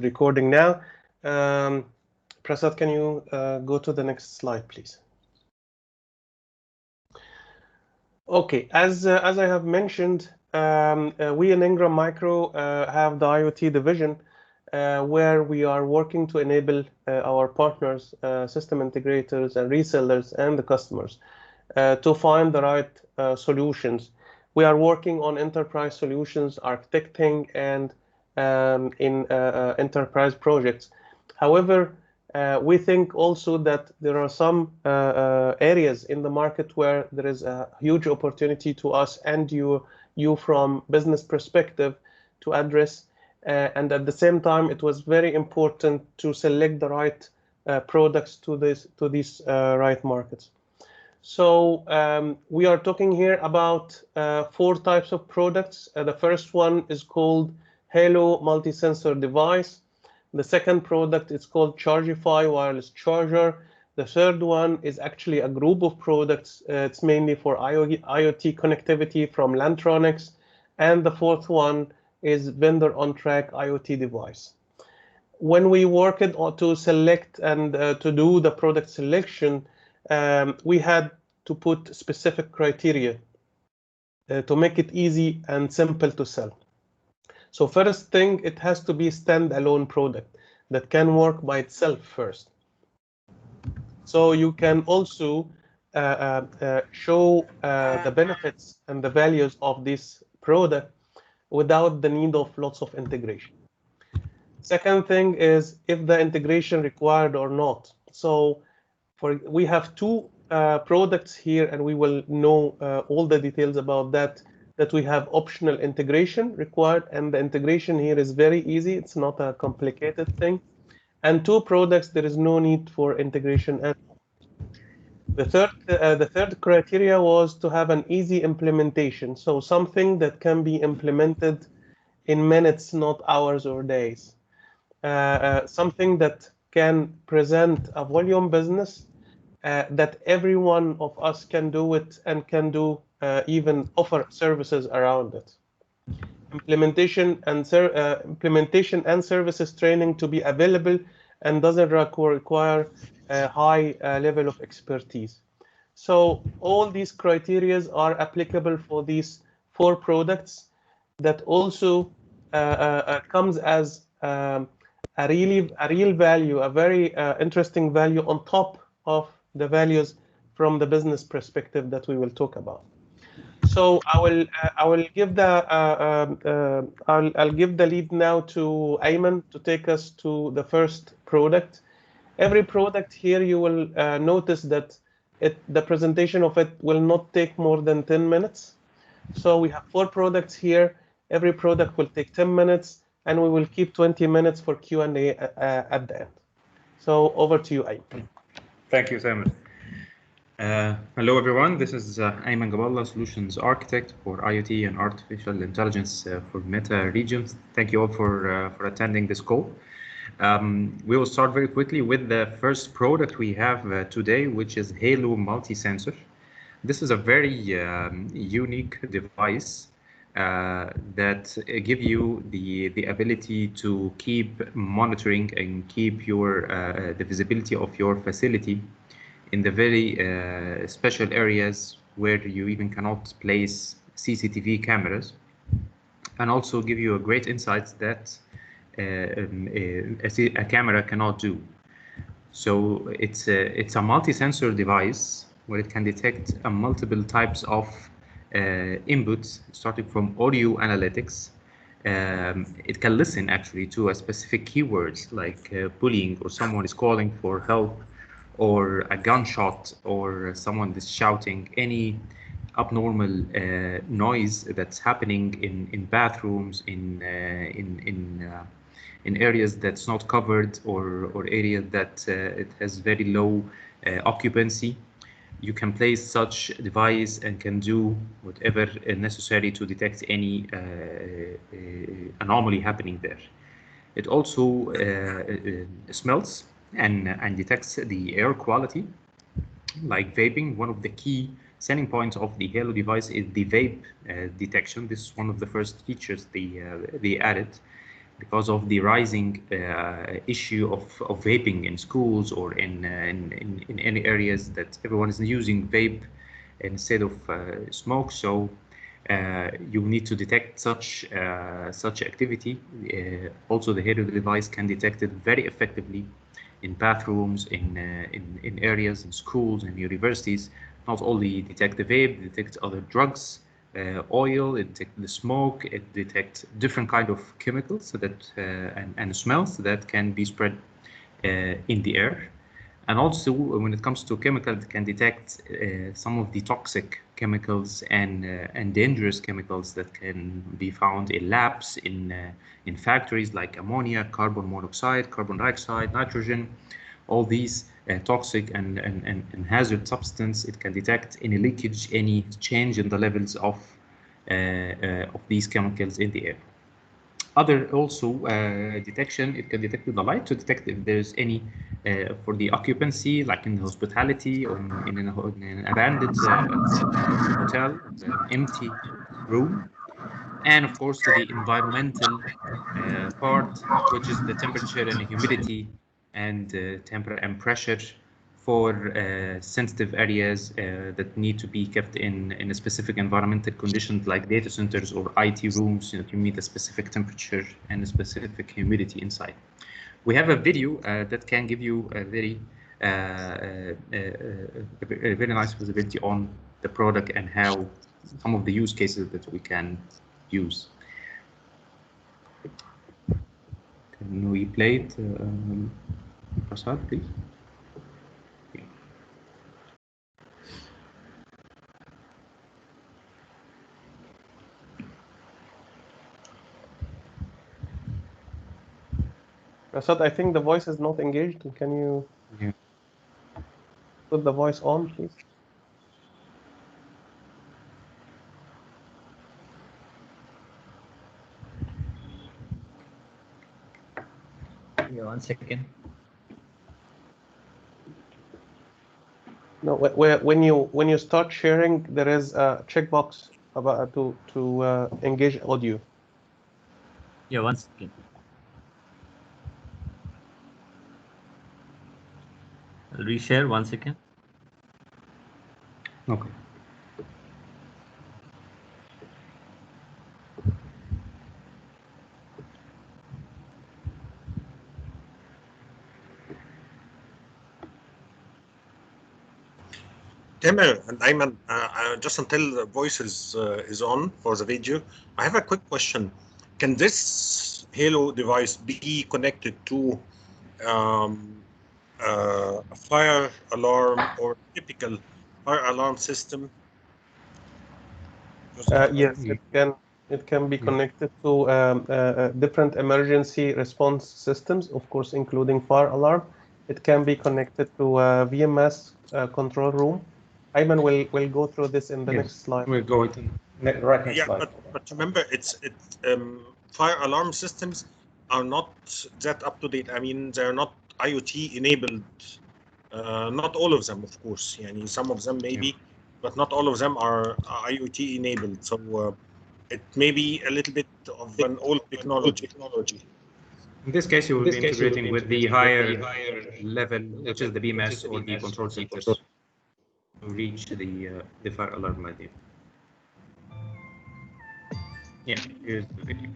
recording now. Prasad, can you go to the next slide, please? Okay, as I have mentioned, we in IngramMicro have the IoT division where we are working to enable our partners, system integrators and resellers and the customers to find the right solutions. We are working on enterprise solutions, architecting, and in enterprise projects. However, we think also that there are some areas in the market where there is a huge opportunity to us and you from business perspective to address. And at the same time, it was very important to select the right products to these right markets. So we are talking here about 4 types of products. The first one is called Halo multi-sensor device. The second product is called Chargify wireless charger. The third one is actually a group of products. It's mainly for IoT connectivity from Lantronix. And the fourth one is vendor on-track IoT device. When we worked to select and to do the product selection, we had to put specific criteria to make it easy and simple to sell. So first thing, it has to be a standalone product that can work by itself first. So you can also show the benefits and the values of this product without the need of lots of integration. Second thing is if the integration required or not. So we have 2 products here, and we will know all the details about that we have optional integration required, and the integration here is very easy. It's not a complicated thing. And 2 products, there is no need for integration at all. The third criteria was to have an easy implementation. So something that can be implemented in minutes, not hours or days. Something that can present a volume business that every one of us can do it and can do even offer services around it. Implementation and services training to be available and doesn't require a high level of expertise. So all these criteria are applicable for these 4 products that also comes as a real value, a very interesting value on top of the values from the business perspective that we will talk about. So I will give the I'll give the lead now to Ayman to take us to the first product. Every product here you will notice that the presentation of it will not take more than 10 minutes. So we have 4 products here. Every product will take 10 minutes, and we will keep 20 minutes for Q&A at the end. So over to you, Ayman. Thank you, Samuel. Hello, everyone. This is Ayman Gaballah, Solutions Architect for IoT and Artificial Intelligence for Meta regions. Thank you all for attending this call. We will start very quickly with the first product we have today, which is Halo multi-sensor. This is a very unique device that give you the ability to keep monitoring and keep your the visibility of your facility in the very special areas where you even cannot place CCTV cameras, and also give you a great insight that a camera cannot do. So it's a multi-sensor device where it can detect multiple types of inputs, starting from audio analytics. It can listen actually to a specific keywords like bullying, or someone is calling for help, or a gunshot, or someone is shouting, any abnormal noise that's happening in bathrooms, in areas that's not covered, or area that it has very low occupancy. You can place such device and can do whatever necessary to detect any anomaly happening there. It also smells and detects the air quality, like vaping. One of the key selling points of the Halo device is the vape detection. This is one of the first features they added. because of the rising issue of vaping in schools or in any areas that everyone is using vape instead of smoke. So you need to detect such activity. Also, the header device can detect it very effectively in bathrooms, in areas, in schools, and universities. Not only detect the vape, detect other drugs, oil, it detects the smoke, it detects different kind of chemicals that and smells that can be spread in the air. And also, when it comes to chemicals, it can detect some of the toxic chemicals and dangerous chemicals that can be found in labs, in factories like ammonia, carbon monoxide, carbon dioxide, nitrogen, all these toxic and hazard substance. It can detect any leakage, any change in the levels of these chemicals in the air. Other also detection, it can detect with the light to detect if there's any for the occupancy, like in the hospitality or in an abandoned hotel, empty room. And of course, the environmental part, which is the temperature and humidity and temperature and pressure for sensitive areas that need to be kept in a specific environmental conditions like data centers or IT rooms, to meet a specific temperature and a specific humidity inside. We have a video that can give you a very nice visibility on the product and how some of the use cases that we can use. Can we play it, Prasad, please? Yeah. Prasad, I think the voice is not engaged. Can you put the voice on, please? Yeah, 1 second. No, when you start sharing, there is a checkbox about to engage audio. Yeah, 1 second. I'll reshare 1 second. Okay. Tamer and Ayman, just until the voice is on for the video, I have a quick question. Can this Halo device be connected to a fire alarm or typical fire alarm system? Yes, it can be connected to different emergency response systems, of course, including fire alarm. It can be connected to VMS control room. Ayman will go through this in the next slide. We'll go to next Yeah, slide. but remember, fire alarm systems are not that up to date. I mean, they're not IoT enabled. Not all of them, of course. Yani some of them maybe, but not all of them are IoT enabled. So it may be a little bit of an old technology. In this case, you will be integrating with the higher level, which is the BMS or the control center, to reach the fire alarm idea. Yeah, here's the video.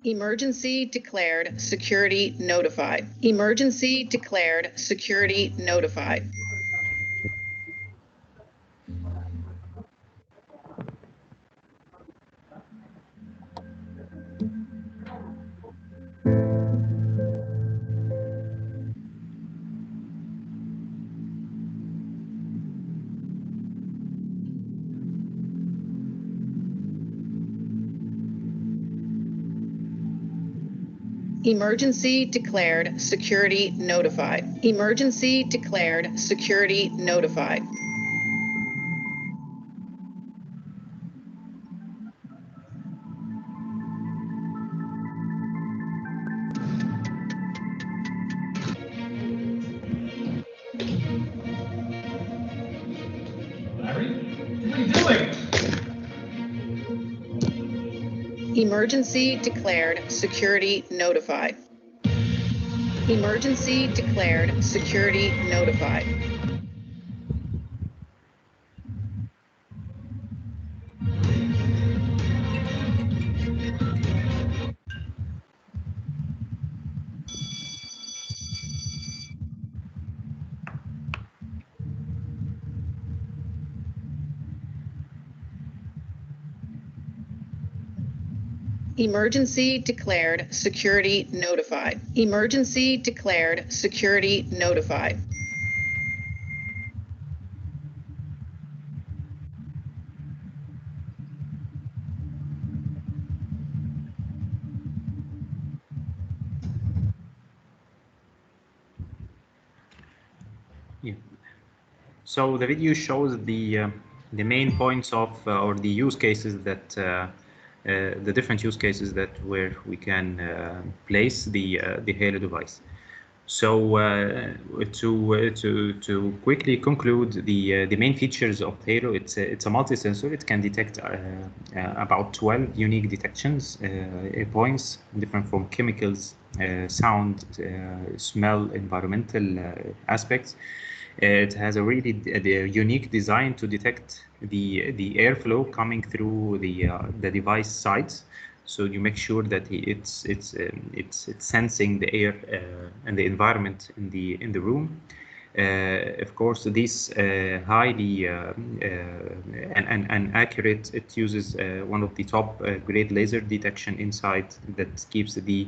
Emergency declared, security notified. Emergency declared, security notified. Emergency declared, security notified. Emergency declared, security notified. Emergency declared, security notified. Emergency declared, security notified. Emergency declared, security notified. Emergency declared, security notified. Yeah. So the video shows the main points of or the use cases that the different use cases that where we can place the Halo device. So to quickly conclude the main features of Halo, it's a multi-sensor. It can detect about 12 unique detections points, different from chemicals, sound, smell, environmental aspects. It has a really unique design to detect the airflow coming through the device sides. So you make sure that it's sensing the air and the environment in the room. Of course, this highly and accurate. It uses one of the top grade laser detection inside that keeps the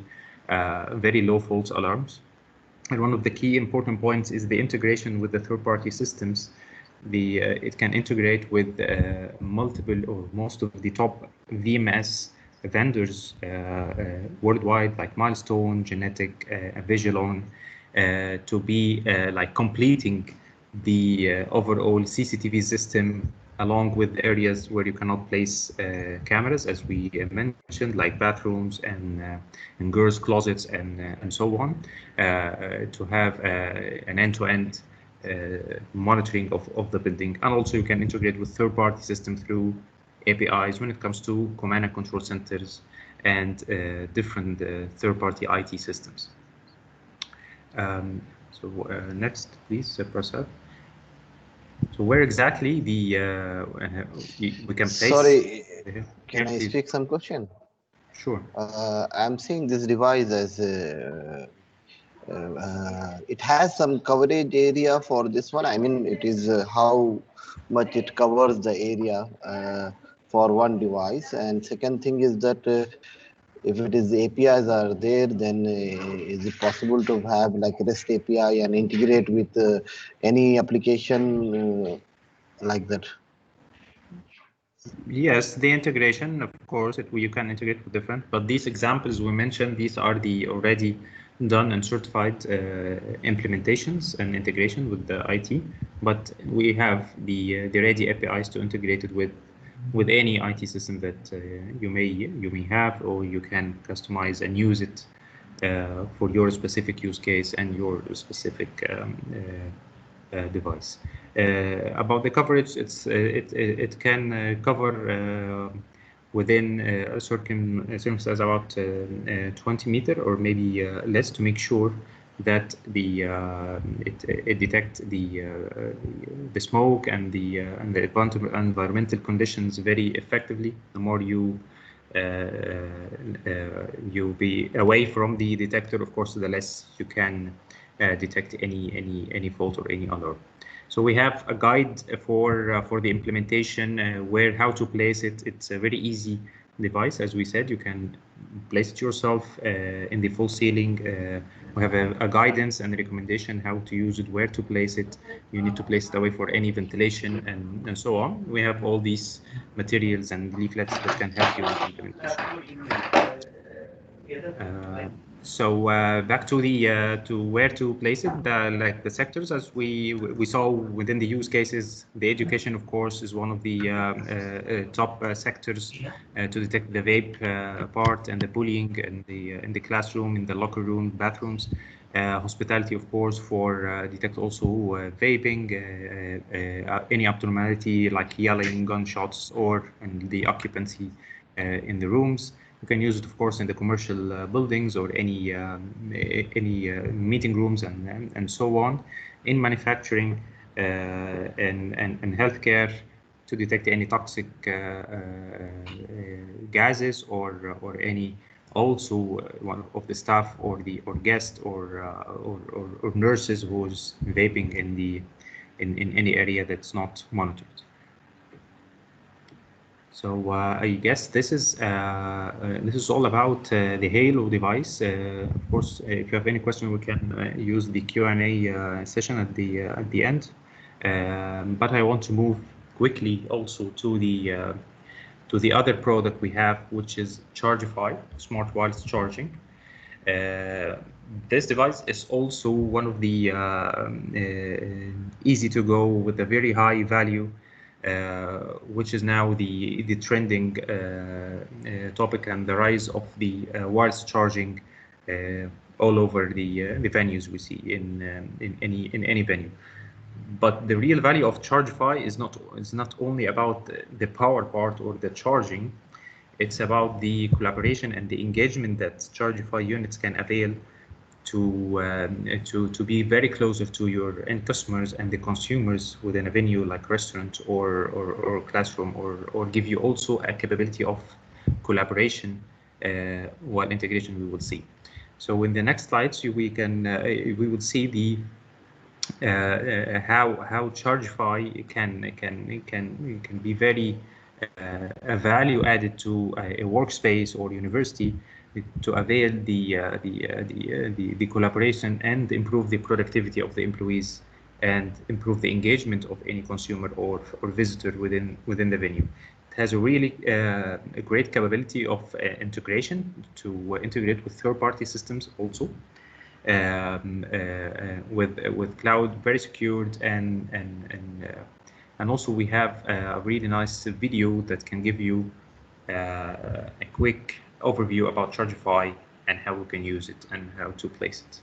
very low false alarms. And one of the key important points is the integration with the third-party systems. It can integrate with multiple or most of the top VMS vendors worldwide, like Milestone, Genetic, Vigilon, to be like completing the overall CCTV system, along with areas where you cannot place cameras, as we mentioned, like bathrooms and girls' closets and so on, to have an end-to-end monitoring of the building. And also you can integrate with third-party systems through APIs when it comes to command and control centers and different third-party IT systems. Next, please, Prasad. So where exactly we can place? Sorry, can I speak some question? Sure. I'm seeing this device as it has some coverage area for this one. I mean, it is how much it covers the area for one device. And second thing is that if it is APIs are there, then is it possible to have like REST API and integrate with any application like that? Yes, the integration, of course, you can integrate with different, but these examples we mentioned, these are the already done and certified implementations and integration with the IT. But we have the ready APIs to integrate it with any IT system that you may have, or you can customize and use it for your specific use case and your specific device. About the coverage, it can cover within a certain size about 20 meter or maybe less, to make sure that it detects the smoke and the environmental conditions very effectively. The more you be away from the detector, of course, the less you can detect any fault or any alarm. So we have a guide for the implementation, how to place it. It's a very easy device. As we said, you can place it yourself in the full ceiling. We have a guidance and a recommendation how to use it, where to place it. You need to place it away for any ventilation and so on. We have all these materials and leaflets that can help you with implementation. So back to the to where to place it, like the sectors, as we saw within the use cases, the education, of course, is one of the top sectors to detect the vape part and the bullying in the classroom, in the locker room, bathrooms. Hospitality, of course, for detect also vaping, any abnormality like yelling, gunshots, or in the occupancy in the rooms. You can use it, of course, in the commercial buildings or any meeting rooms and so on. In manufacturing and healthcare, to detect any toxic gases or any also one of the staff or guest or nurses who's vaping in any area that's not monitored. So I guess this is all about the Halo device. Of course, if you have any question, we can use the Q&A session at the end. But I want to move quickly also to the other product we have, which is Chargify, smart wireless charging. This device is also one of the easy to go with a very high value, which is now the trending topic and the rise of the wireless charging all over the venues we see in any venue. But the real value of Chargify is not only about the power part or the charging. It's about the collaboration and the engagement that Chargify units can avail to be very closer to your end customers and the consumers within a venue like restaurant or classroom, or give you also a capability of collaboration while integration we will see. So in the next slides we will see the how Chargify can be very a value added to a workspace or university to avail the collaboration and improve the productivity of the employees and improve the engagement of any consumer or visitor within the venue. It has a really a great capability of integration to integrate with third-party systems also. With cloud very secured and also we have a really nice video that can give you a quick overview about Chargify and how we can use it and how to place it.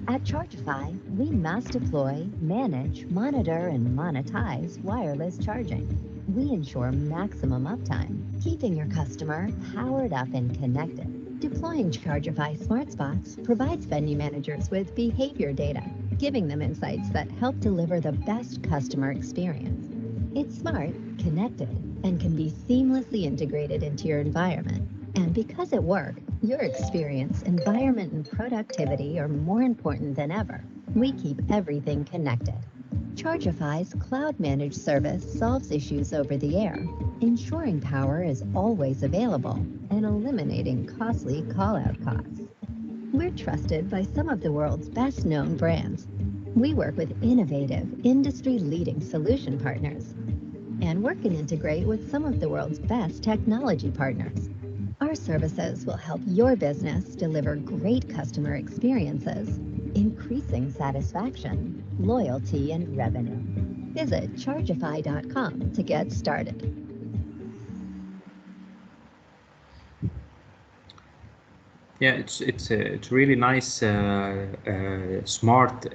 At Chargify, we mass deploy, manage, monitor, and monetize wireless charging. We ensure maximum uptime, keeping your customer powered up and connected. Deploying Chargify Smart Spots provides venue managers with behavior data, giving them insights that help deliver the best customer experience. It's smart, connected, and can be seamlessly integrated into your environment. And because at work, your experience, environment, and productivity are more important than ever, we keep everything connected. Chargify's cloud-managed service solves issues over the air, ensuring power is always available and eliminating costly call-out costs. We're trusted by some of the world's best-known brands. We work with innovative, industry-leading solution partners, and work and integrate with some of the world's best technology partners. Our services will help your business deliver great customer experiences, increasing satisfaction, loyalty, and revenue. Visit chargify.com to get started. Yeah, it's really nice, smart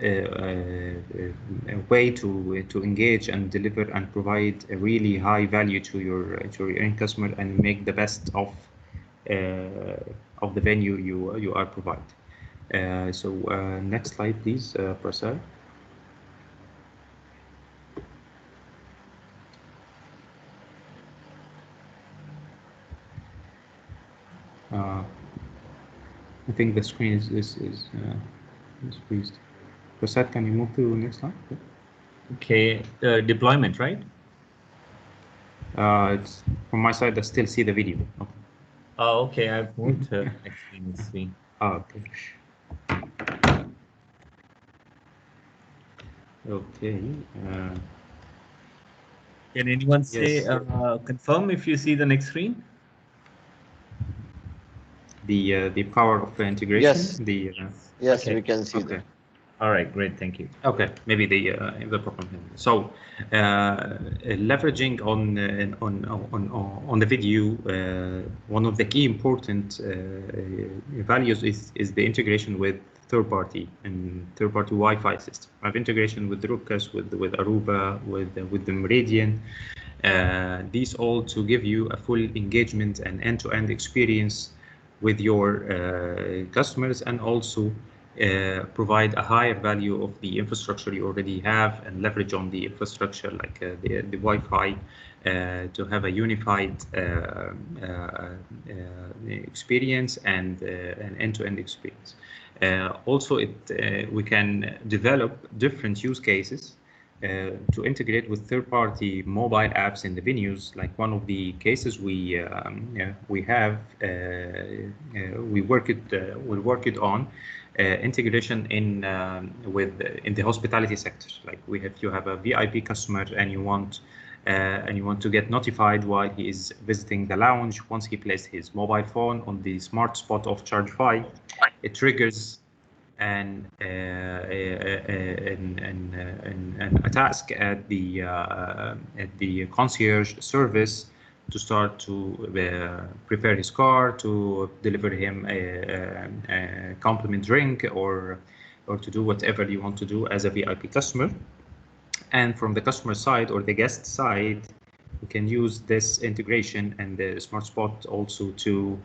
way to engage and deliver and provide a really high value to your end customer and make the best of the venue you are provide. So next slide, please, Prasad. I think the screen is squeezed. Prasad, can you move to the next slide? Okay, deployment, right? It's from my side. I still see the video. Okay. Oh, okay. I've moved to next screen. Oh, okay. Okay. Can anyone say Yes. confirm if you see the next screen? The power of integration. Yes. The Yes, Okay. we can see okay. that. All right, great, thank you. Okay, maybe the problem. So, leveraging on the video, one of the key important values is the integration with third-party Wi-Fi system. I have integration with Ruckus, with Aruba, with the Meridian. These all to give you a full engagement and end-to-end experience with your customers, and also provide a higher value of the infrastructure you already have, and leverage on the infrastructure like the Wi-Fi to have a unified experience and an end-to-end experience. Also, we can develop different use cases to integrate with third-party mobile apps in the venues. Like one of the cases we have, we work it on integration in the hospitality sector. Like if you have a VIP customer and you want to get notified while he is visiting the lounge, once he places his mobile phone on the smart spot of Chargify, it triggers and a task at the concierge service to start to prepare his car, to deliver him a compliment drink, or to do whatever you want to do as a VIP customer. And from the customer side or the guest side, we can use this integration and the smart spot also to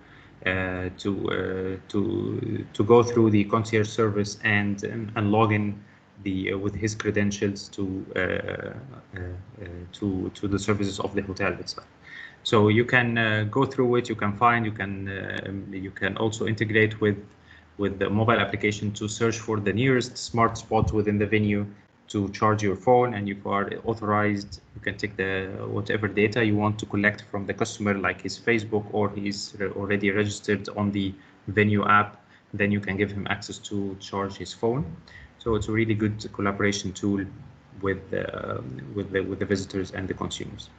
go through the concierge service and log in with his credentials to the services of the hotel itself. So you can go through it. You can find. You can also integrate with the mobile application to search for the nearest smart spot within the venue to charge your phone, and you are authorized. You can take whatever data you want to collect from the customer, like his Facebook, or he's already registered on the venue app. Then you can give him access to charge his phone. So it's a really good collaboration tool with the visitors and the consumers.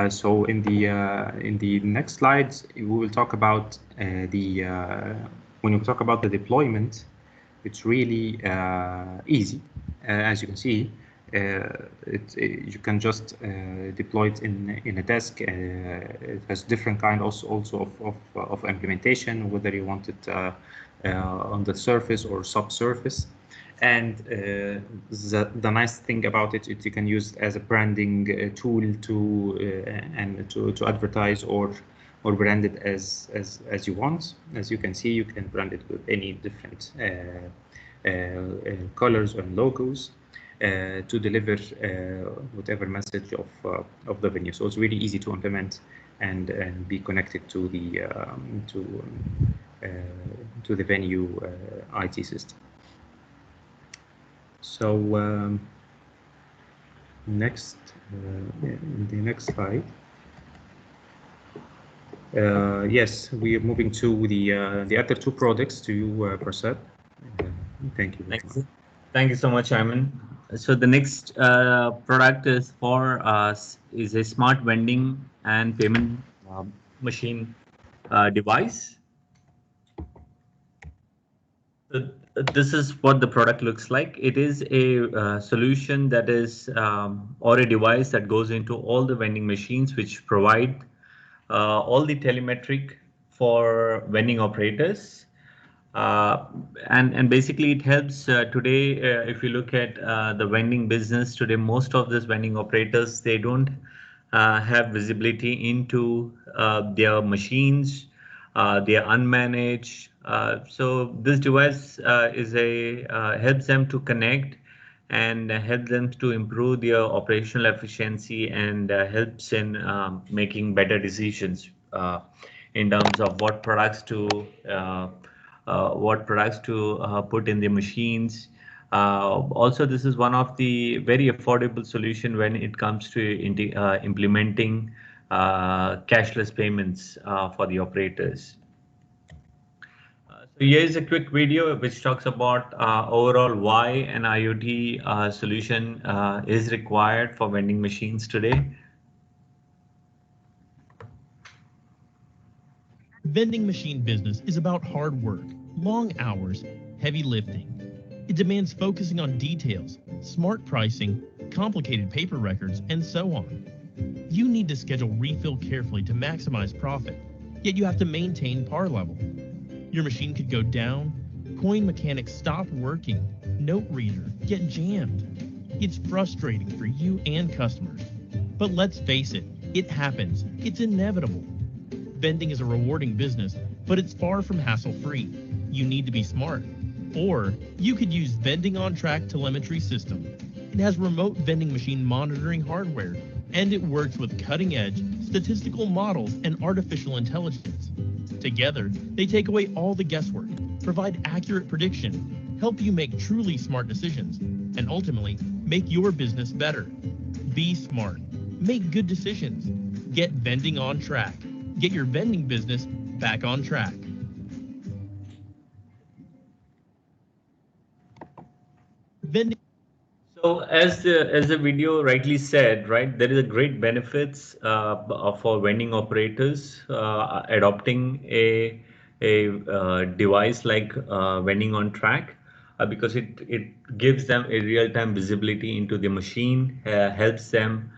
So in the next slides, we will talk about when we talk about the deployment. It's really easy. As you can see, you can just deploy it in a desk. It has different kind also of implementation, whether you want it on the surface or subsurface. And the nice thing about it is you can use it as a branding tool to advertise or brand it as you want. As you can see, you can brand it with any different colors and logos to deliver whatever message of the venue. So it's really easy to implement and be connected to the venue IT system. So next, the next slide. Yes, we are moving to the other two products to you, Prasad. Thank you very much. Thank you so much, Ayman. So the next product is for us is a smart vending and payment machine device. This is what the product looks like. It is a solution that is or a device that goes into all the vending machines, which provide all the telemetric for vending operators. And basically it helps today. If you look at the vending business today, most of these vending operators, they don't have visibility into their machines. They are unmanaged. So this device helps them to connect and help them to improve their operational efficiency, and helps in making better decisions in terms of what products to put in the machines. Also, this is one of the very affordable solution when it comes to implementing cashless payments for the operators. So here's a quick video which talks about overall why an IoT solution is required for vending machines today. Vending machine business is about hard work, long hours, heavy lifting. It demands focusing on details, smart pricing, complicated paper records, and so on. You need to schedule refill carefully to maximize profit, yet you have to maintain par level. Your machine could go down, coin mechanics stop working, note reader get jammed. It's frustrating for you and customers. But let's face it, it happens. It's inevitable. Vending is a rewarding business, but it's far from hassle-free. You need to be smart. Or you could use Vending on Track telemetry system. It has remote vending machine monitoring hardware, and it works with cutting-edge statistical models and artificial intelligence. Together, they take away all the guesswork, provide accurate prediction, help you make truly smart decisions, and ultimately make your business better. Be smart. Make good decisions. Get Vending on Track. Get your vending business back on track. Vending. So as the video rightly said, right, there is a great benefits for vending operators adopting a device like vending on track because it gives them a real-time visibility into the machine, helps them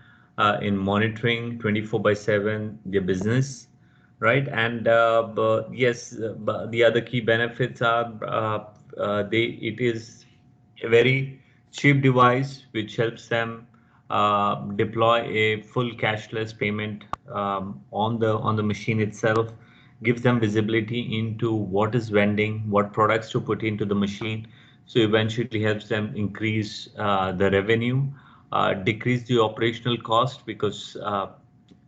in monitoring 24/7 their business, right? And but yes, but the other key benefits are it is a very cheap device which helps them deploy a full cashless payment on the machine itself, gives them visibility into what is vending, what products to put into the machine, so eventually helps them increase the revenue, decrease the operational cost because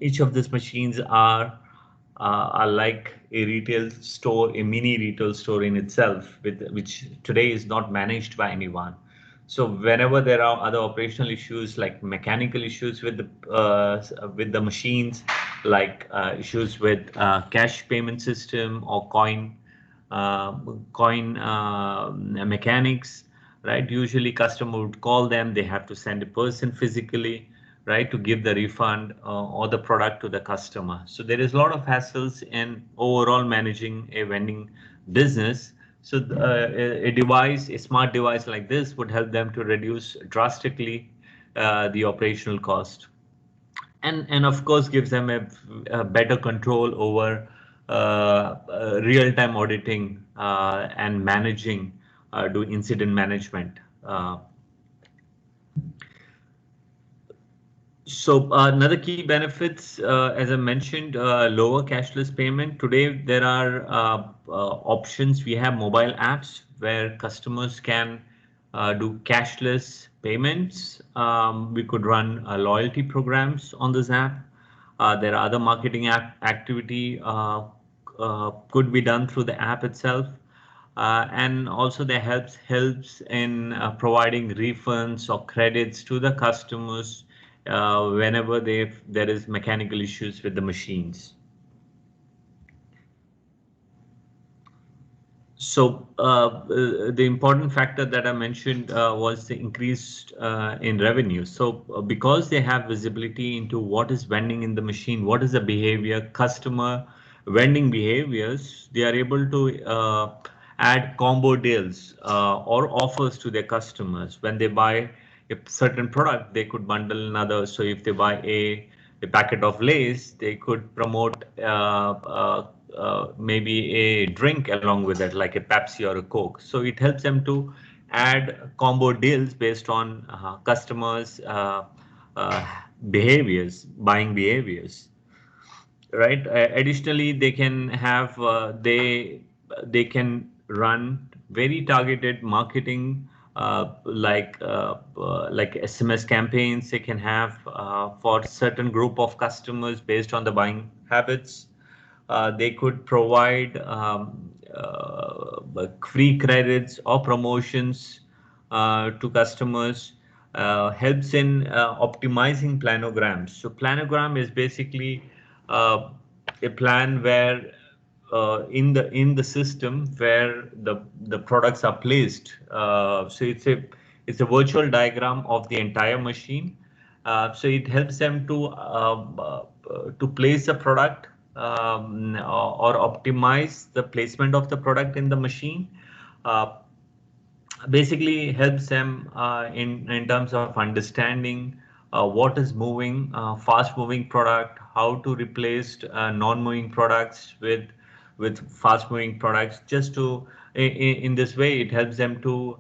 each of these machines are like a retail store, a mini retail store in itself, which today is not managed by anyone. So whenever there are other operational issues like mechanical issues with the machines, like issues with cash payment system or uh, coin mechanics, right? Usually customer would call them, they have to send a person physically, right, to give the refund or the product to the customer. So there is a lot of hassles in overall managing a vending business. So a device, a smart device like this would help them to reduce drastically the operational cost, and of course gives them a better control over real-time auditing and managing, do incident management. So another key benefits, as I mentioned, lower cashless payment. Today there are options. We have mobile apps where customers can do cashless payments. We could run loyalty programs on this app. There are other marketing activity could be done through the app itself. And also there helps in providing refunds or credits to the customers whenever there is mechanical issues with the machines. So the important factor that I mentioned was the increased in revenue. So because they have visibility into what is vending in the machine, what is the behavior, customer vending behaviors, they are able to add combo deals or offers to their customers. When they buy a certain product, they could bundle another. So if they buy a packet of Lays, they could promote maybe a drink along with it, like a Pepsi or a Coke. So it helps them to add combo deals based on customers' uh, behaviors, buying behaviors, right? Additionally, they can have they can run very targeted marketing like SMS campaigns. They can have for certain group of customers based on the buying habits. They could provide free credits or promotions to customers, helps in optimizing planograms. So planogram is basically uh, a plan where in the system where the products are placed. So it's a virtual diagram of the entire machine. So it helps them to place a product, or optimize the placement of the product in the machine. Uh, Basically helps them in terms of understanding what is moving, fast moving product, how to replace non-moving products with fast moving products. Just to in this way, it helps them to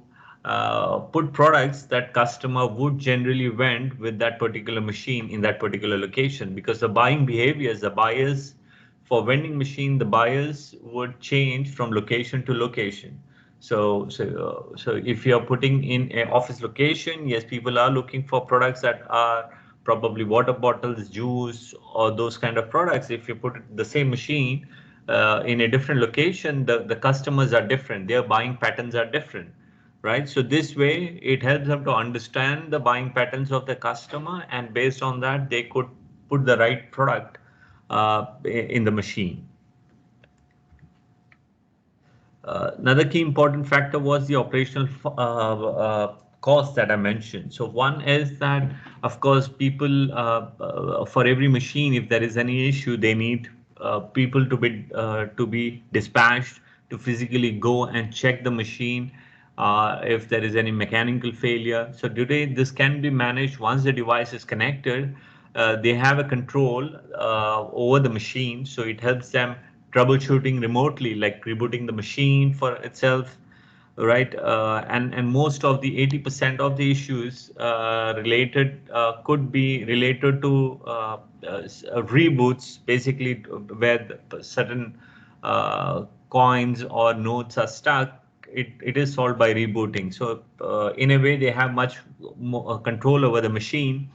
put products that customer would generally vend with that particular machine in that particular location, because the buying behaviors, the buyers for vending machine, the buyers would change from location to location. So if you're putting in an office location, yes, people are looking for products that are probably water bottles, juice, or those kind of products. If you put the same machine in a different location, the customers are different. Their buying patterns are different, right? So this way, it helps them to understand the buying patterns of the customer, and based on that, they could put the right product in the machine. Another key important factor was the operational cost that I mentioned. So one is that, of course, people for every machine, if there is any issue, they need people to be dispatched to physically go and check the machine if there is any mechanical failure. So today, this can be managed once the device is connected. They have a control over the machine, so it helps them troubleshooting remotely, like rebooting the machine for itself, right? And most of the 80% of the issues related could be related to reboots, basically where certain coins or notes are stuck. It is solved by rebooting. So in a way, they have much more control over the machine.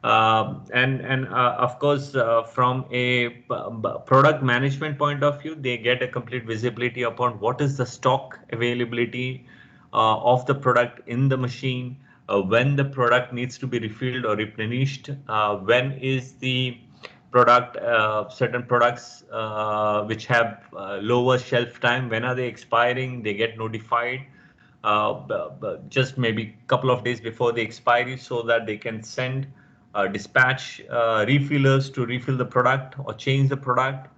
And of course, from a product management point of view, they get a complete visibility upon what is the stock availability of the product in the machine, when the product needs to be refilled or replenished, when is the product, certain products which have lower shelf time, when are they expiring, they get notified just maybe a couple of days before the expiry, so that they can send dispatch refillers to refill the product or change the product.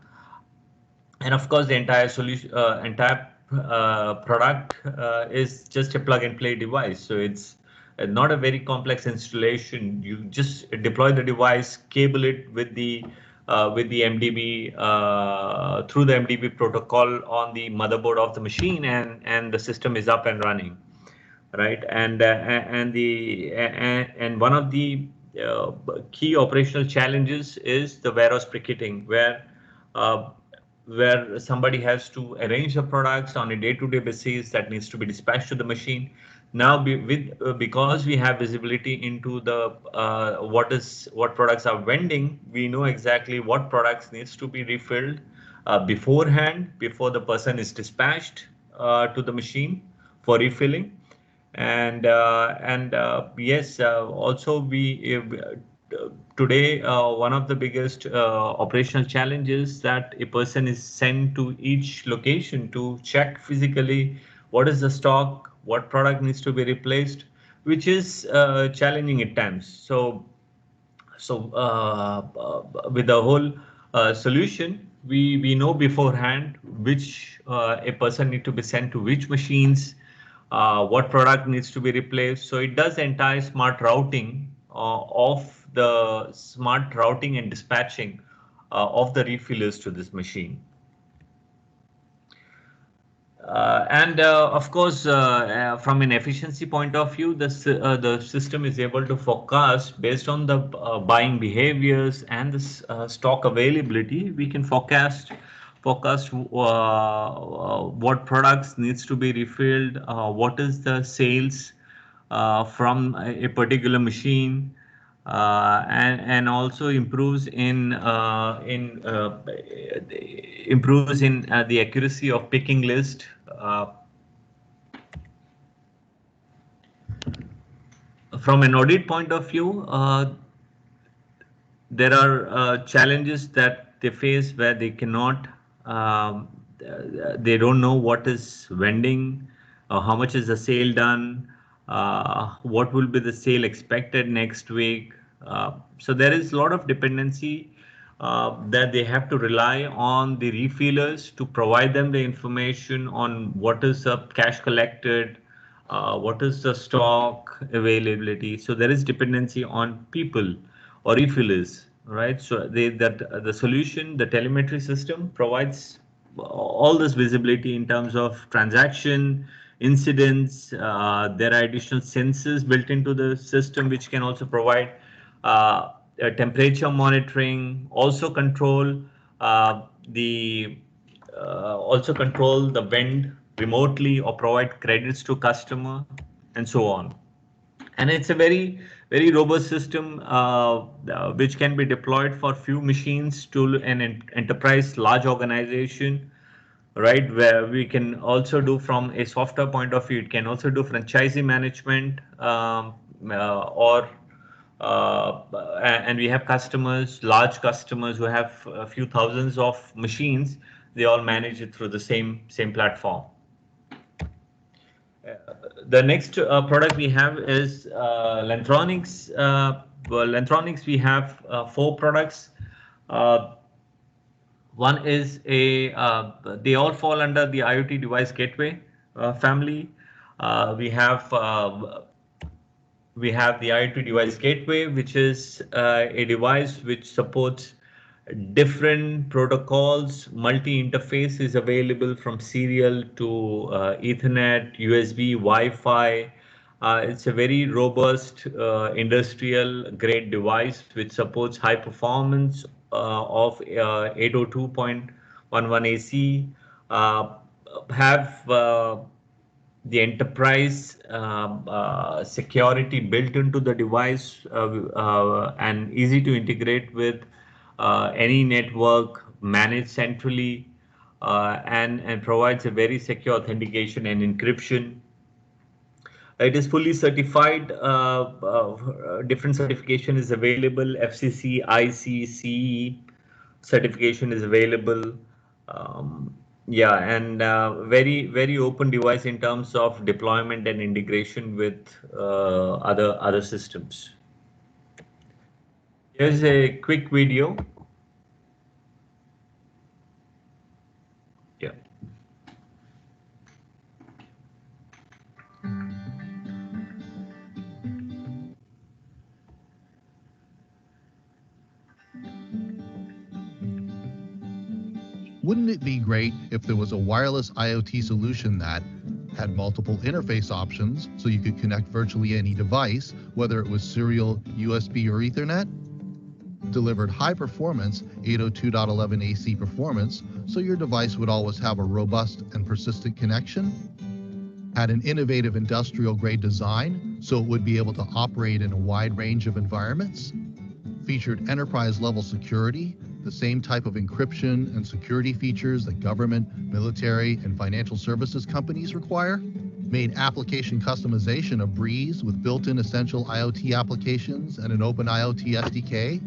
And of course, the entire solution, entire product is just a plug and play device. So it's not a very complex installation. You just deploy the device, cable it with the MDB through the MDB protocol on the motherboard of the machine, and the system is up and running, right? And one of the key operational challenges is the warehouse pre-kitting, uh, where somebody has to arrange the products on a day-to-day basis that needs to be dispatched to the machine. Now, because we have visibility into the what products are vending, we know exactly what products needs to be refilled beforehand, before the person is dispatched to the machine for refilling. And yes, also we today one of the biggest operational challenges that a person is sent to each location to check physically what is the stock, what product needs to be replaced, which is challenging at times. So with the whole solution, we know beforehand which a person need to be sent to which machines, what product needs to be replaced. So it does entire smart routing of the smart routing and dispatching of the refillers to this machine. And of course, from an efficiency point of view, the system is able to forecast based on the buying behaviors and the stock availability. We can forecast what products needs to be refilled, what is the sales from a particular machine, and also improves in the accuracy of picking list. From an audit point of view, there are challenges that they face where they cannot they don't know what is vending, how much is the sale done, what will be the sale expected next week. So there is a lot of dependency that they have to rely on the refillers to provide them the information on what is the cash collected, what is the stock availability. So there is dependency on people or refillers, right? So the solution, the telemetry system provides all this visibility in terms of transaction, incidents. There are additional sensors built into the system which can also provide temperature monitoring, also control the also control the vend remotely or provide credits to customer and so on. And it's a very robust system which can be deployed for few machines to an enterprise large organization, right? Where we can also do from a software point of view, it can also do franchisee management, or and we have customers, large customers who have a few thousands of machines. They all manage it through the same platform. The next product we have is Lantronix. Well, Lantronix, we have 4 products. One is they all fall under the IoT device gateway family. We have the IoT device gateway, which is a device which supports different protocols. Multi-interface is available from serial to Ethernet, USB, Wi-Fi. It's a very robust industrial grade device which supports high performance of 802.11 AC. Have the enterprise security built into the device and easy to integrate with any network, managed centrally, and provides a very secure authentication and encryption. It is fully certified. Different certification is available. FCC, IC, CE certification is available. Yeah, and very open device in terms of deployment and integration with other systems. Here's a quick video. Yeah. Wouldn't it be great if there was a wireless IoT solution that had multiple interface options so you could connect virtually any device, whether it was serial, USB, or Ethernet? Delivered high performance 802.11 AC performance so your device would always have a robust and persistent connection? Had an innovative industrial grade design so it would be able to operate in a wide range of environments? Featured enterprise level security, the same type of encryption and security features that government, military, and financial services companies require? Made application customization a breeze with built-in essential IoT applications and an open IoT SDK?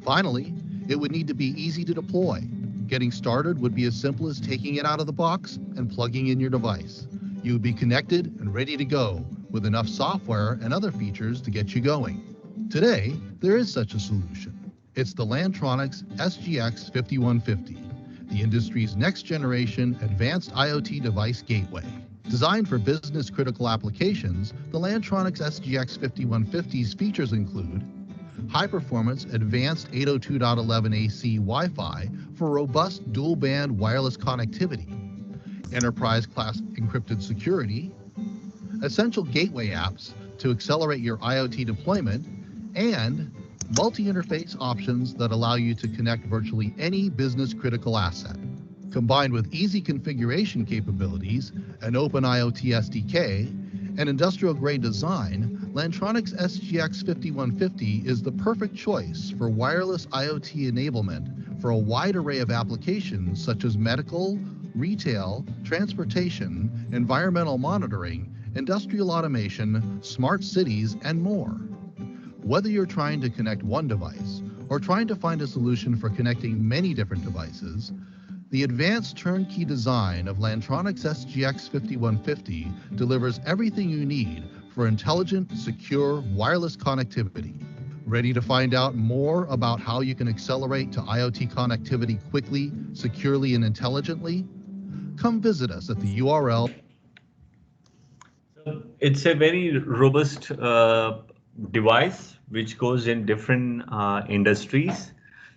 Finally, it would need to be easy to deploy. Getting started would be as simple as taking it out of the box and plugging in your device. You would be connected and ready to go with enough software and other features to get you going. Today, there is such a solution. It's the Lantronix SGX5150, the industry's next generation advanced IoT device gateway. Designed for business critical applications, the Lantronix SGX5150's features include high performance advanced 802.11 AC Wi-Fi for robust dual band wireless connectivity, enterprise class encrypted security, essential gateway apps to accelerate your IoT deployment, and multi-interface options that allow you to connect virtually any business-critical asset. Combined with easy configuration capabilities, an open IoT SDK, and industrial-grade design, Lantronix SGX5150 is the perfect choice for wireless IoT enablement for a wide array of applications such as medical, retail, transportation, environmental monitoring, industrial automation, smart cities, and more. Whether you're trying to connect one device or trying to find a solution for connecting many different devices, The advanced turnkey design of Lantronix SGX5150 delivers everything you need for intelligent, secure, wireless connectivity. Ready to find out more about how you can accelerate to IoT connectivity quickly, securely, and intelligently? Come visit us at the URL. It's a very robust device which goes in different industries.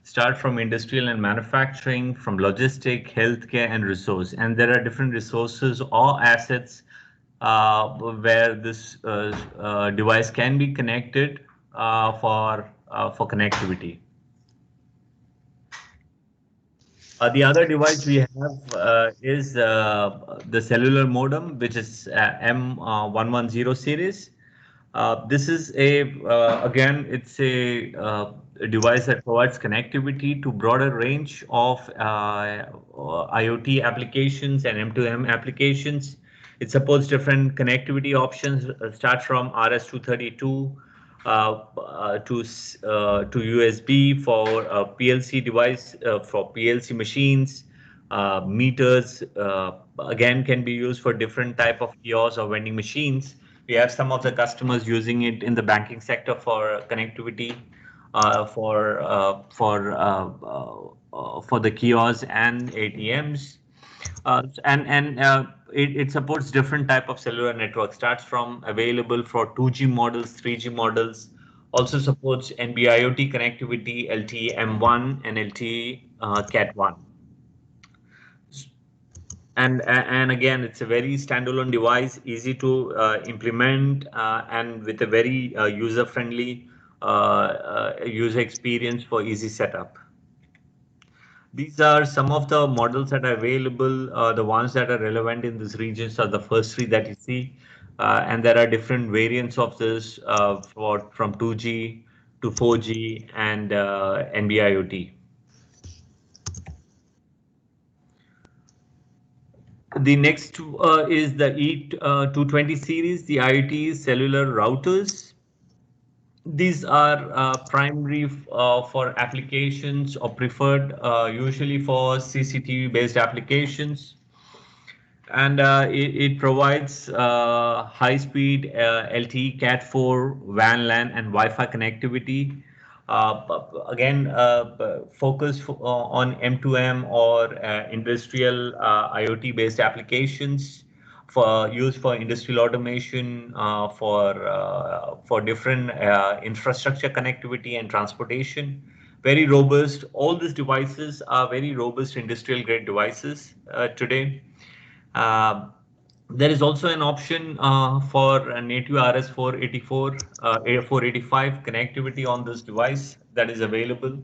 Start from industrial and manufacturing, from logistic, healthcare, and resource. And there are different resources or assets where this device can be connected for connectivity. The other device we have is the cellular modem, which is M110 series. This is again, it's a device that provides connectivity to broader range of IoT applications and M2M applications. It supports different connectivity options, start from RS-232 to USB for PLC device, for PLC machines, meters, again can be used for different type of kiosks or vending machines. We have some of the customers using it in the banking sector for connectivity, for the kiosks and ATMs. It supports different type of cellular network. Starts from available for 2G models, 3G models. Also supports NB-IoT connectivity, LTE M1 and LTE Cat1. And again, it's a very standalone device, easy to implement, and with a very user-friendly user experience for easy setup. These are some of the models that are available. The ones that are relevant in these regions are the first three that you see. And there are different variants of this from 2G to 4G and NB-IoT. The next is the E220 series, the IoT cellular routers. These are primary for applications or preferred usually for CCTV based applications. And it provides high-speed LTE Cat4, WAN, LAN, and Wi-Fi connectivity. Again, focus on M2M or industrial IoT-based applications for use for industrial automation, for different infrastructure connectivity and transportation. Very robust. All these devices are very robust industrial-grade devices today. There is also an option for a native RS-484, 485 connectivity on this device that is available.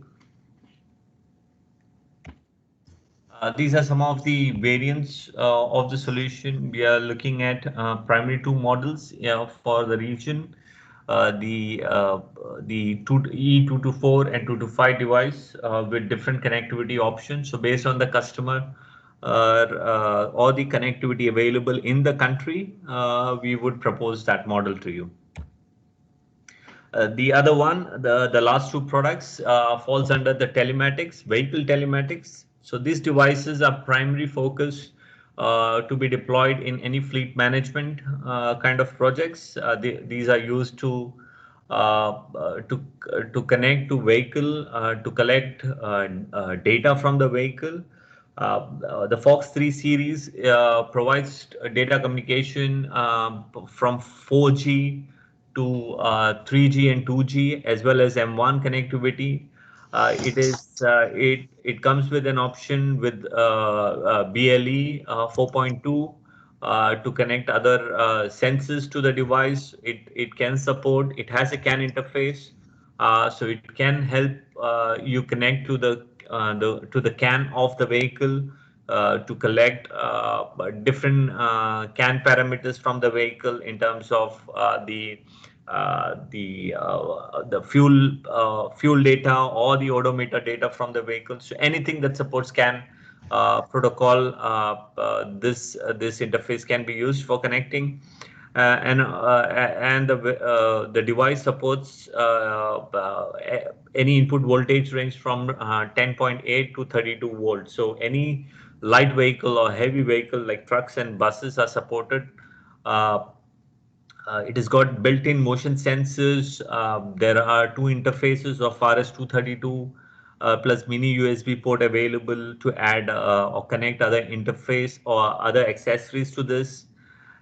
These are some of the variants of the solution. We are looking at primary two models for the region. The E224 and 225 device with different connectivity options. So based on the customer or the connectivity available in the country, we would propose that model to you. The other one, the last two products falls under the telematics, vehicle telematics. So these devices are primary focus to be deployed in any fleet management kind of projects. These are used to connect to vehicle, to collect data from the vehicle. The Fox 3 series provides data communication from 4G to 3G and 2G, as well as M1 connectivity. It comes with an option with BLE 4.2 to connect other sensors to the device. It can support. It has a CAN interface, so it can help you connect to the CAN of the vehicle to collect different CAN parameters from the vehicle in terms of the fuel data or the odometer data from the vehicle. So anything that supports CAN protocol, this interface can be used for connecting. and the device supports any input voltage range from 10.8 to 32 volts. So any light vehicle or heavy vehicle like trucks and buses are supported. Uh, it has got built-in motion sensors. There are two interfaces of RS-232 plus mini USB port available to add or connect other interface or other accessories to this.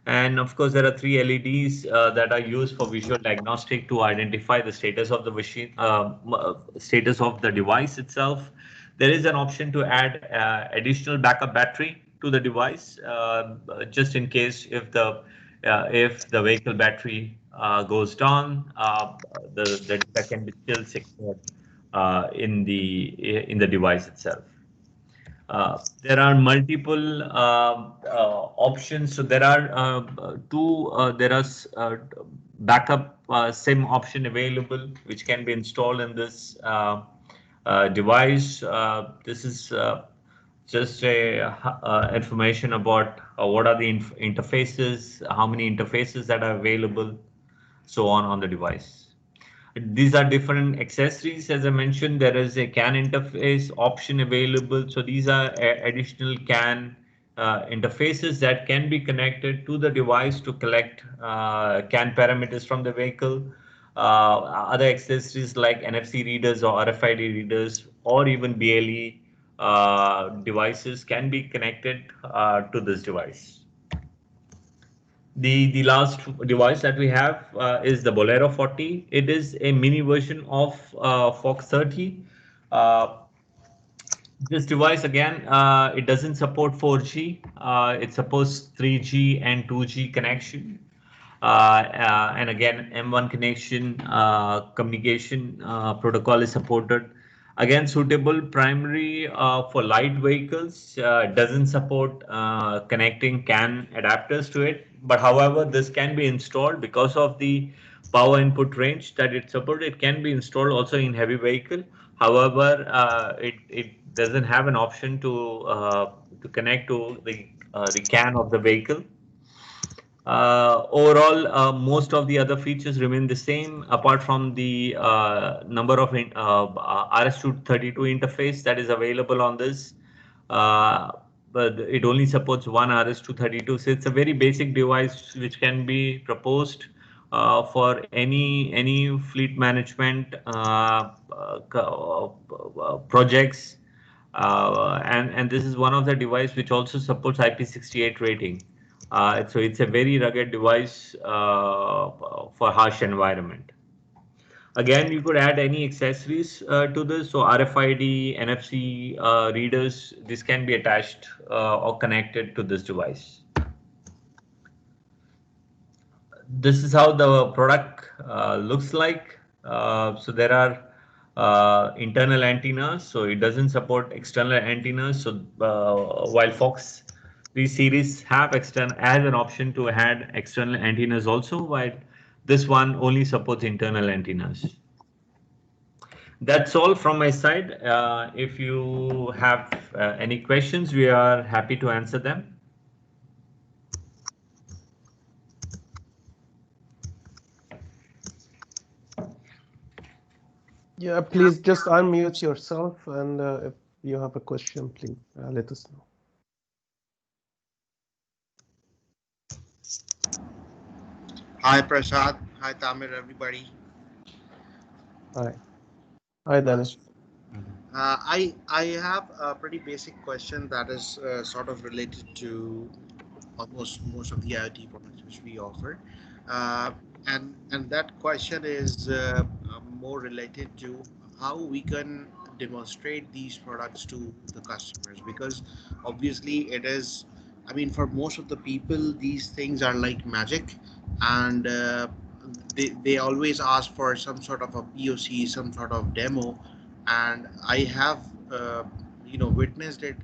And of course, there are three LEDs that are used for visual diagnostic to identify the status of the machine, status of the device itself. There is an option to add additional backup battery to the device, just in case if the vehicle battery goes down, the data can be still secured in the device itself. There are multiple options. So there are backup SIM option available, which can be installed in this device. This is just a information about what are the interfaces, how many interfaces that are available, so on the device. These are different accessories. As I mentioned, there is a CAN interface option available. So these are additional CAN interfaces that can be connected to the device to collect CAN parameters from the vehicle. Other accessories like NFC readers or RFID readers or even BLE devices can be connected to this device. The last device that we have is the Bolero 40. It is a mini version of Fox 30. Uh, this device again, it doesn't support 4G. It supports 3G and 2G connection. And again, M1 connection communication protocol is supported. Again, suitable primary for light vehicles. Doesn't support connecting CAN adapters to it. But however, this can be installed because of the power input range that it supports. It can be installed also in heavy vehicle. However, it doesn't have an option to connect to the CAN of the vehicle. Overall, most of the other features remain the same, apart from the number of RS-232 interface that is available on this. But it only supports one RS-232, so it's a very basic device which can be proposed for any fleet management projects. And this is one of the device which also supports IP68 rating. So it's a very rugged device for harsh environment. Again, you could add any accessories to this. So RFID, NFC readers, this can be attached or connected to this device. This is how the product looks like. So there are internal antennas, so it doesn't support external antennas. So while Fox 3 series have has an option to add external antennas also, while this one only supports internal antennas. That's all from my side. If you have any questions, we are happy to answer them. Yeah, please just unmute yourself, and if you have a question, please let us know. Hi Prasad, hi Tamir, everybody. Hi. Hi, Dennis. I have a pretty basic question that is sort of related to almost most of the IoT products which we offer, uh, and that question is more related to how we can demonstrate these products to the customers, because obviously it is, I mean, for most of the people these things are like magic, and they always ask for some sort of a POC, some sort of demo, and I have witnessed it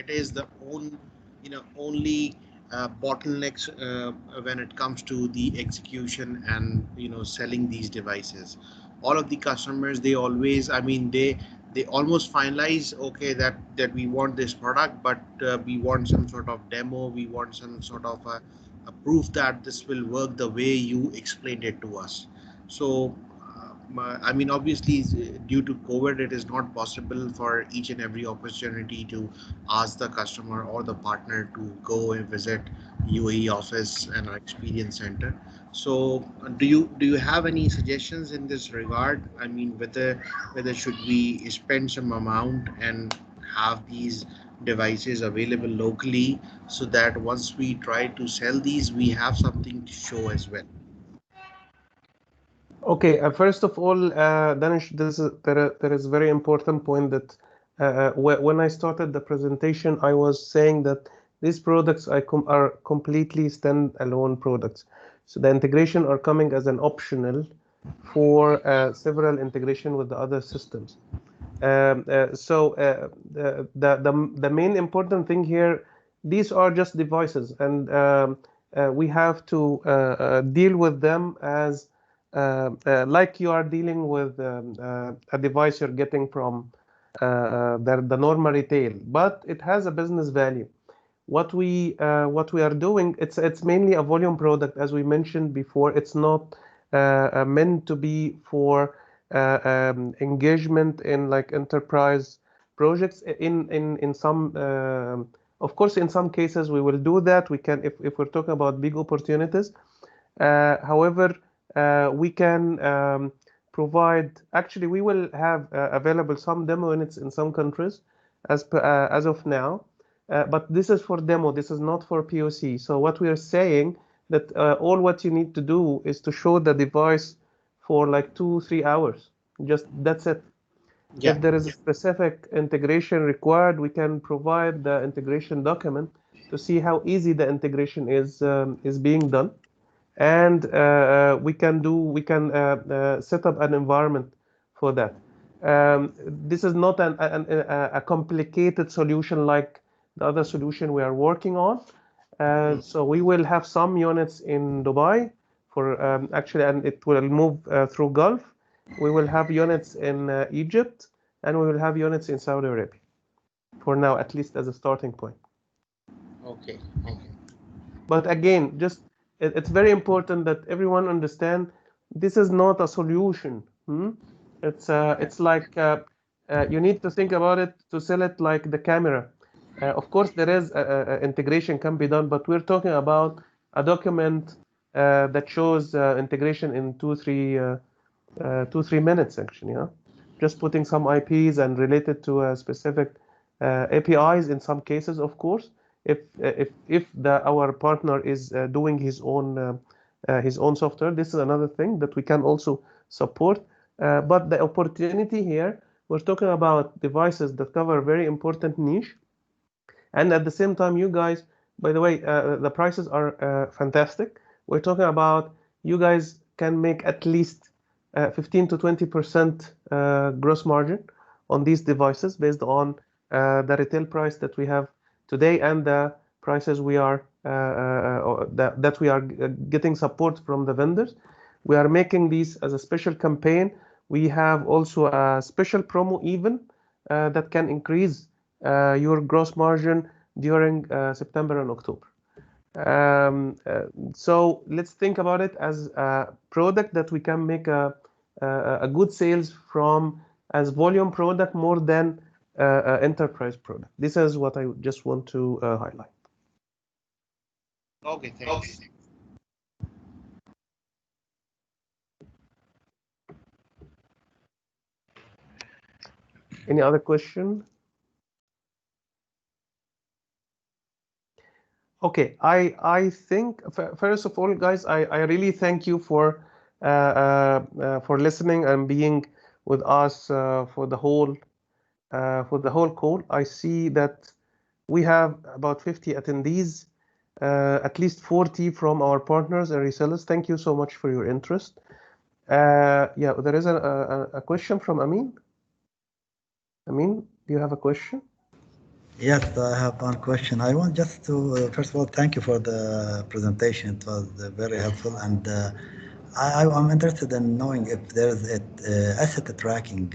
is the only bottlenecks when it comes to the execution and selling these devices. All of the customers, they always, I mean, they almost finalize, okay, that we want this product, but we want some sort of demo, we want some sort of proof that this will work the way you explained it to us. So, I mean, obviously, due to COVID, it is not possible for each and every opportunity to ask the customer or the partner to go and visit UAE office and our experience center. So, do you have any suggestions in this regard? I mean, whether should we spend some amount and have these devices available locally so that once we try to sell these, we have something to show as well. Okay, first of all, Danish, there is very important point that when I started the presentation, I was saying that these products are completely standalone products. So the integration are coming as an optional for several integration with the other systems. The main important thing here, these are just devices, and we have to deal with them as like you are dealing with a device you're getting from the normal retail, but it has a business value. What we are doing, it's mainly a volume product, as we mentioned before. It's not meant to be for engagement in like enterprise projects. In some, of course, in some cases we will do that. We can, if we're talking about big opportunities. However, we can provide. Actually, we will have available some demo units in some countries, as of now. But this is for demo. This is not for POC. So what we are saying that all what you need to do is to show the device for like 2-3 hours. Just that's it. Yeah. If there is a specific integration required, we can provide the integration document to see how easy the integration is being done, and we can set up an environment for that. This is not a complicated solution like the other solution we are working on. So we will have some units in Dubai for actually, and it will move through Gulf. We will have units in Egypt, and we will have units in Saudi Arabia for now, at least as a starting point. Okay. Okay. But again, just it's very important that everyone understand this is not a solution. It's like you need to think about it to sell it like the camera. Of course, there is integration can be done, but we're talking about a document that shows integration in 2-3 minutes actually. Just putting some IPs and related to a specific APIs in some cases, of course. If our partner is doing his own software, this is another thing that we can also support. But the opportunity here, we're talking about devices that cover a very important niche, and at the same time, you guys, by the way, the prices are fantastic. We're talking about you guys can make at least 15 to 20% gross margin on these devices based on the retail price that we have today and the prices we are that we are getting support from the vendors. We are making these as a special campaign. We have also a special promo even that can increase your gross margin during September and October. So let's think about it as a product that we can make a good sales from as volume product more than enterprise product. This is what I just want to highlight. Okay, thanks. Any other question? Okay, I think first of all, guys, I really thank you for listening and being with us for the whole call. I see that we have about 50 attendees, at least 40 from our partners and resellers. Thank you so much for your interest. Yeah, there is a question from Amin. Amin, do you have a question? Yes, I have one question. I want just to, first of all, thank you for the presentation. It was very helpful. And I'm interested in knowing if there's an asset tracking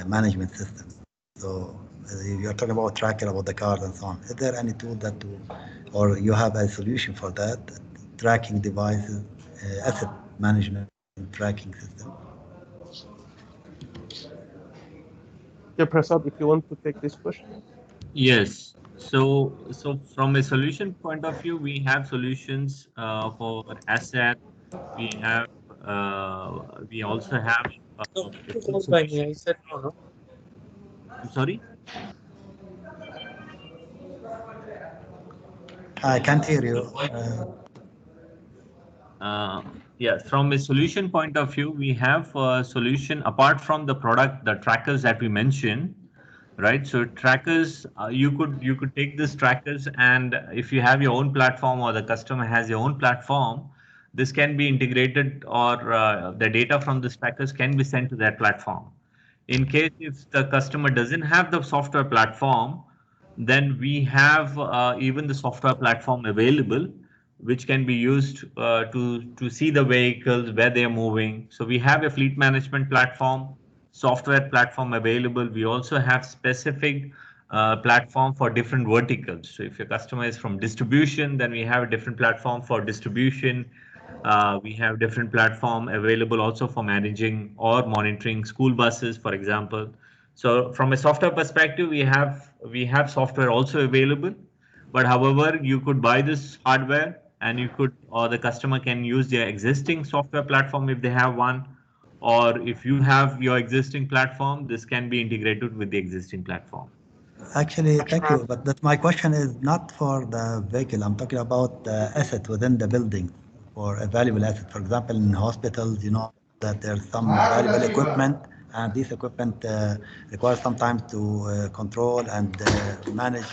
management system. So you're talking about tracking about the cars and so on. Is there any tool or you have a solution for that tracking devices, asset management tracking system. Yeah, Prasad, if you want to take this question. Yes. So from a solution point of view, we have solutions for asset. We have we also have No, a you full called by me. solution. I said no, no. I'm sorry. I can't hear you. Yeah, from a solution point of view, we have a solution apart from the product, the trackers that we mentioned, right? So trackers, you could take these trackers, and if you have your own platform or the customer has your own platform, this can be integrated, or the data from these trackers can be sent to that platform. In case if the customer doesn't have the software platform, then we have even the software platform available, which can be used to see the vehicles where they are moving. So we have a fleet management platform, software platform available. We also have specific platform for different verticals. So if your customer is from distribution, then we have a different platform for distribution. We have different platform available also for managing or monitoring school buses, for example. So from a software perspective, we have software also available. But however, you could buy this hardware, and you could, or the customer can use their existing software platform if they have one, or if you have your existing platform, this can be integrated with the existing platform. Actually, thank you. But that my question is not for the vehicle. I'm talking about the asset within the building, or a valuable asset. For example, in hospitals, you know that there's some valuable equipment, and these equipment require sometimes to control and manage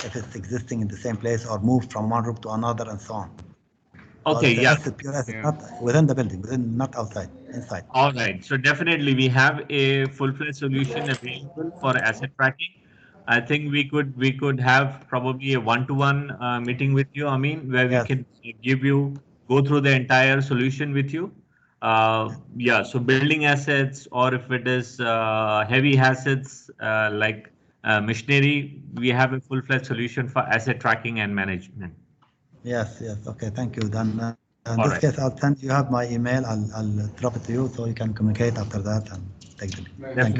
if it's existing in the same place or moved from one room to another and so on. So Okay, it's yeah. asset, pure asset, Yeah. not within the building, not outside, inside. All right. So definitely we have a full-fledged solution available for asset tracking. I think we could have probably a one-to-one meeting with you, I mean, where we Yes. can go through the entire solution with you. Yeah, so building assets, or if it is heavy assets like machinery, we have a full-fledged solution for asset tracking and management. Yes, yes. Okay, thank you. Then in this All case, right. I'll send you have my email. I'll drop it to you so you can communicate after that and take the lead. Thank you. Definitely.